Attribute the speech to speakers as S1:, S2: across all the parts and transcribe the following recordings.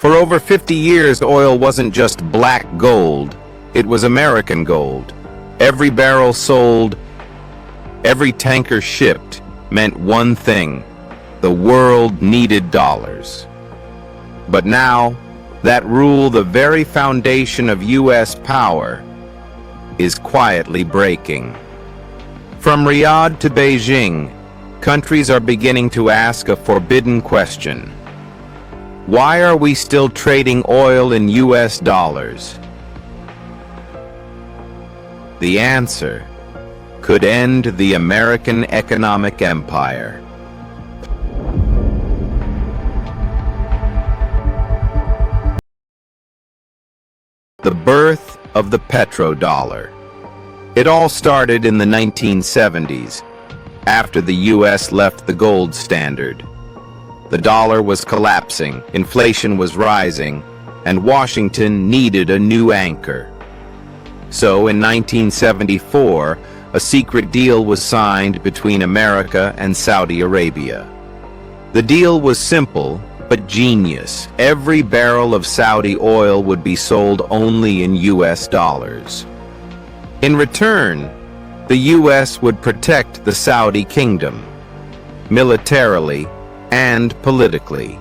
S1: For over 50 years, oil wasn't just black gold, it was American gold. Every barrel sold, every tanker shipped meant one thing: the world needed dollars. But now, that rule, the very foundation of U.S. power, is quietly breaking. From Riyadh to Beijing, countries are beginning to ask a forbidden question. Why are we still trading oil in U.S. dollars? The answer could end the American economic empire. The birth of the petrodollar. It all started in the 1970s, after the U.S. left the gold standard. The dollar was collapsing, inflation was rising, and Washington needed a new anchor. So in 1974, a secret deal was signed between America and Saudi Arabia. The deal was simple, but genius. Every barrel of Saudi oil would be sold only in U.S. dollars. In return, the U.S. would protect the Saudi kingdom, militarily and politically.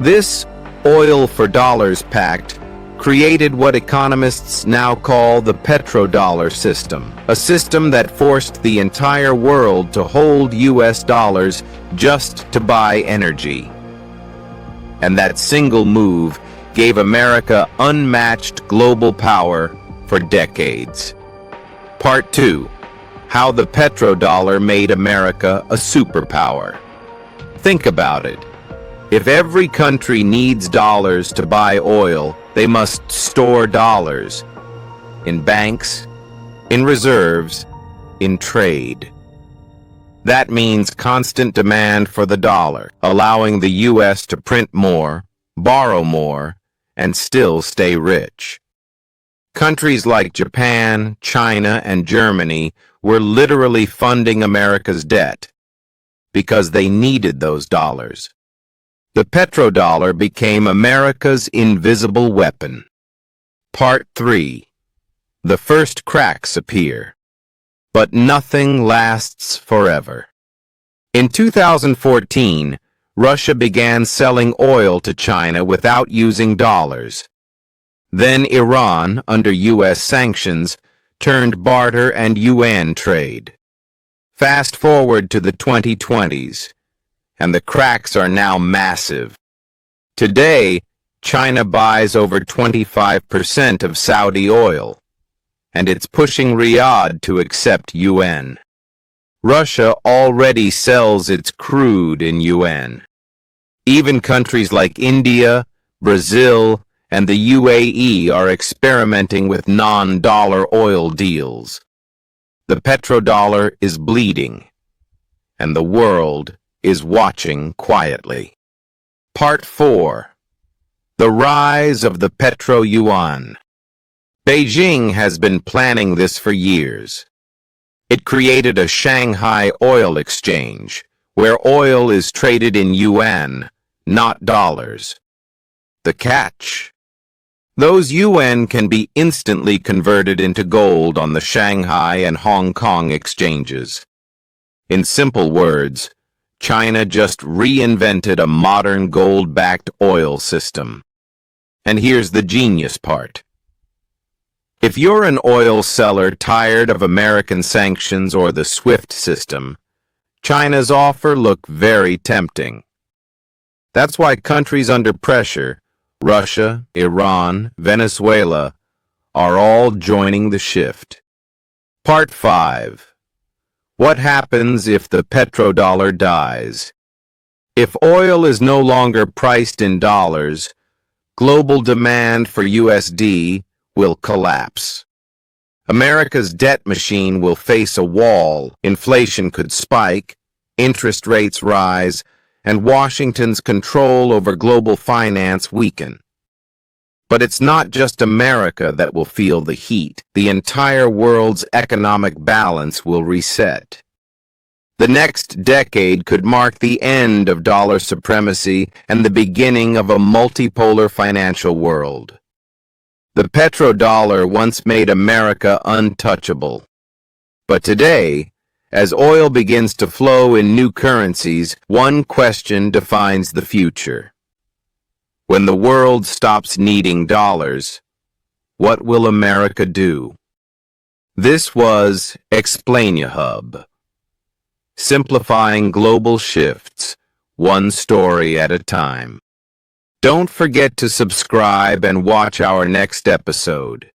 S1: This oil for dollars pact created what economists now call the petrodollar system, a system that forced the entire world to hold U.S. dollars just to buy energy. And that single move gave America unmatched global power for decades. Part 2. How the petrodollar made America a superpower. Think about it. If every country needs dollars to buy oil, they must store dollars in banks, in reserves, in trade. That means constant demand for the dollar, allowing the U.S. to print more, borrow more, and still stay rich. Countries like Japan, China, and Germany were literally funding America's debt because they needed those dollars. The petrodollar became America's invisible weapon. Part 3. The first cracks appear. But nothing lasts forever. In 2014, Russia began selling oil to China without using dollars. Then Iran, under U.S. sanctions, turned barter and yuan trade. Fast forward to the 2020s, and the cracks are now massive. Today, China buys over 25% of Saudi oil, and it's pushing Riyadh to accept yuan. Russia already sells its crude in yuan. Even countries like India, Brazil, and the UAE are experimenting with non-dollar oil deals. The petrodollar is bleeding, and the world is watching quietly. Part 4. The rise of the petro-yuan. Beijing has been planning this for years. It created a Shanghai oil exchange, where oil is traded in yuan, not dollars. The catch? Those yuan can be instantly converted into gold on the Shanghai and Hong Kong exchanges. In simple words, China just reinvented a modern gold-backed oil system. And here's the genius part. If you're an oil seller tired of American sanctions or the SWIFT system, China's offer looked very tempting. That's why countries under pressure, Russia, Iran, Venezuela, are all joining the shift. Part 5. What happens if the petrodollar dies? If oil is no longer priced in dollars, global demand for USD will collapse. America's debt machine will face a wall, inflation could spike, interest rates rise, and Washington's control over global finance weaken. But it's not just America that will feel the heat. The entire world's economic balance will reset. The next decade could mark the end of dollar supremacy and the beginning of a multipolar financial world. The petrodollar once made America untouchable. But today, as oil begins to flow in new currencies, one question defines the future. When the world stops needing dollars, what will America do? This was ExplainiaHub, simplifying global shifts, one story at a time. Don't forget to subscribe and watch our next episode.